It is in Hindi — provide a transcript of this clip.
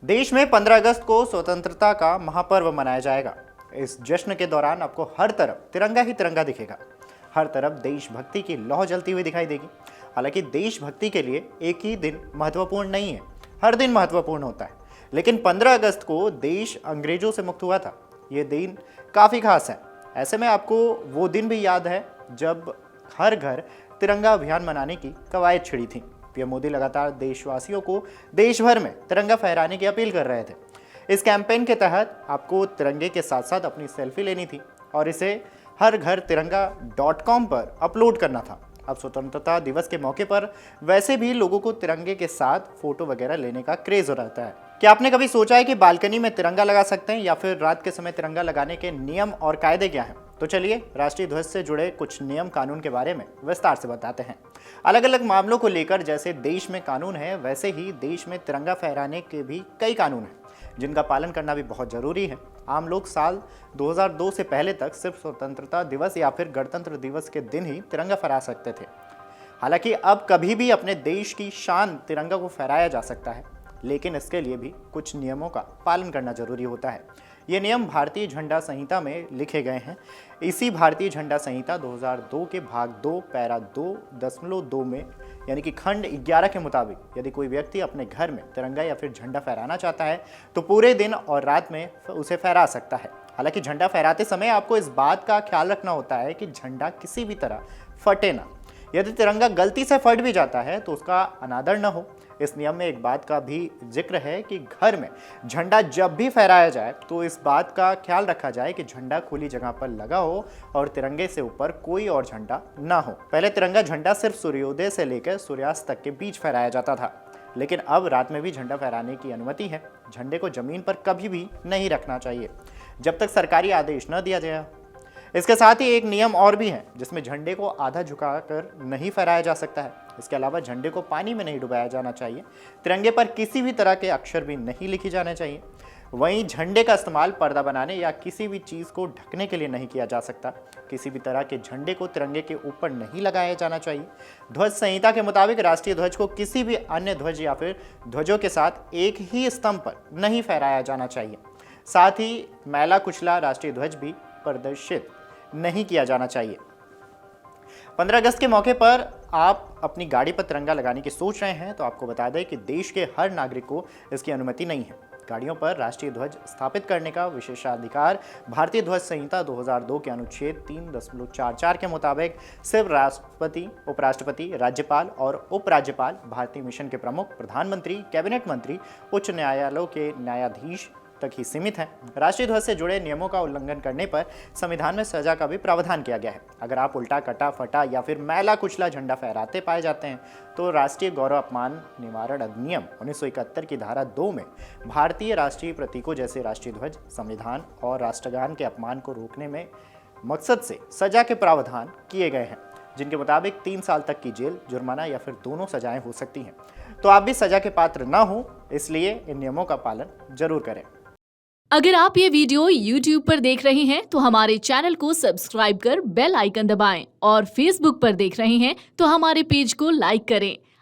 देश में 15 अगस्त को स्वतंत्रता का महापर्व मनाया जाएगा। इस जश्न के दौरान आपको हर तरफ तिरंगा ही तिरंगा दिखेगा। हर तरफ देशभक्ति की लौ जलती हुई दिखाई देगी। हालांकि देशभक्ति के लिए एक ही दिन महत्वपूर्ण नहीं है, हर दिन महत्वपूर्ण होता है। लेकिन 15 अगस्त को देश अंग्रेजों से मुक्त हुआ था। ये दिन काफ़ी खास है। ऐसे में आपको वो दिन भी याद है जब हर घर तिरंगा अभियान मनाने की कवायद छिड़ी थी। पीएम मोदी लगातार देशवासियों को देश भर में तिरंगा फहराने की अपील कर रहे थे। इस कैंपेन के तहत आपको तिरंगे के साथ साथ अपनी सेल्फी लेनी थी और इसे हर घर तिरंगा.com पर अपलोड करना था। अब स्वतंत्रता दिवस के मौके पर वैसे भी लोगों को तिरंगे के साथ फोटो वगैरह लेने का क्रेज हो रहता है। क्या आपने कभी सोचा है कि बालकनी में तिरंगा लगा सकते हैं या फिर रात के समय तिरंगा लगाने के नियम और कायदे क्या हैं? तो चलिए राष्ट्रीय ध्वज से जुड़े कुछ नियम कानून के बारे में विस्तार से बताते हैं। अलग अलग मामलों को लेकर जैसे देश में कानून है, वैसे ही देश में तिरंगा फहराने के भी कई कानून हैं जिनका पालन करना भी बहुत जरूरी है। आम लोग साल 2002 से पहले तक सिर्फ स्वतंत्रता दिवस या फिर गणतंत्र दिवस के दिन ही तिरंगा फहरा सकते थे। हालांकि अब कभी भी अपने देश की शान तिरंगा को फहराया जा सकता है, लेकिन इसके लिए भी कुछ नियमों का पालन करना जरूरी होता है। ये नियम भारतीय झंडा संहिता में लिखे गए हैं। इसी भारतीय झंडा संहिता 2002 के भाग 2 पैरा 2.2 में यानी कि खंड 11 के मुताबिक यदि कोई व्यक्ति अपने घर में तिरंगा या फिर झंडा फहराना चाहता है तो पूरे दिन और रात में उसे फहरा सकता है। हालांकि झंडा फहराते समय आपको इस बात का ख्याल रखना होता है कि झंडा किसी भी तरह फटे ना। यदि तिरंगा गलती से फट भी जाता है तो उसका अनादर न हो। इस नियम में एक बात का भी जिक्र है कि घर में झंडा जब भी फहराया जाए तो इस बात का ख्याल रखा जाए कि झंडा खुली जगह पर लगा हो और तिरंगे से ऊपर कोई और झंडा ना हो। पहले तिरंगा झंडा सिर्फ सूर्योदय से लेकर सूर्यास्त तक के बीच फहराया जाता था, लेकिन अब रात में भी झंडा फहराने की अनुमति है। झंडे को जमीन पर कभी भी नहीं रखना चाहिए जब तक सरकारी आदेश न दिया जाए। इसके साथ ही एक नियम और भी है जिसमें झंडे को आधा झुकाकर नहीं फहराया जा सकता है। इसके अलावा झंडे को पानी में नहीं डुबाया जाना चाहिए। तिरंगे पर किसी भी तरह के अक्षर भी नहीं लिखे जाने चाहिए। वहीं झंडे का इस्तेमाल पर्दा बनाने या किसी भी चीज़ को ढकने के लिए नहीं किया जा सकता। किसी भी तरह के झंडे को तिरंगे के ऊपर नहीं लगाया जाना चाहिए। ध्वज संहिता के मुताबिक राष्ट्रीय ध्वज को किसी भी अन्य ध्वज या फिर ध्वजों के साथ एक ही स्तंभ पर नहीं फहराया जाना चाहिए। साथ ही मैला कुचला राष्ट्रीय ध्वज भी प्रदर्शित नहीं किया जाना चाहिए। 15 अगस्त के मौके पर आप अपनी गाड़ी पर तिरंगा लगाने की सोच रहे हैं तो आपको बता दें कि देश के हर नागरिक को इसकी अनुमति नहीं है। गाड़ियों पर राष्ट्रीय ध्वज स्थापित करने का विशेषाधिकार भारतीय ध्वज संहिता 2002 के अनुच्छेद 3.44 के मुताबिक सिर्फ राष्ट्रपति, उपराष्ट्रपति, राज्यपाल और उपराज्यपाल, भारतीय मिशन के प्रमुख, प्रधानमंत्री, कैबिनेट मंत्री, उच्च न्यायालयों के न्यायाधीश तक ही सीमित है। राष्ट्रीय ध्वज से जुड़े नियमों का उल्लंघन करने पर संविधान में सजा का भी प्रावधान किया गया है। अगर आप उल्टा, कटा, फटा या फिर मैला कुचला झंडा फहराते पाए जाते हैं तो राष्ट्रीय गौरव अपमान निवारण अधिनियम 1971 की धारा 2 में भारतीय राष्ट्रीय प्रतीकों जैसे राष्ट्रीय ध्वज, संविधान और राष्ट्रगान के अपमान को रोकने में मकसद से सजा के प्रावधान किए गए हैं, जिनके मुताबिक 3 साल तक की जेल, जुर्माना या फिर दोनों सजाएं हो सकती हैं। तो आप भी सजा के पात्र न हो, इसलिए इन नियमों का पालन जरूर करें। अगर आप ये वीडियो YouTube पर देख रहे हैं तो हमारे चैनल को सब्सक्राइब कर बेल आइकन दबाएं और Facebook पर देख रहे हैं तो हमारे पेज को लाइक करें।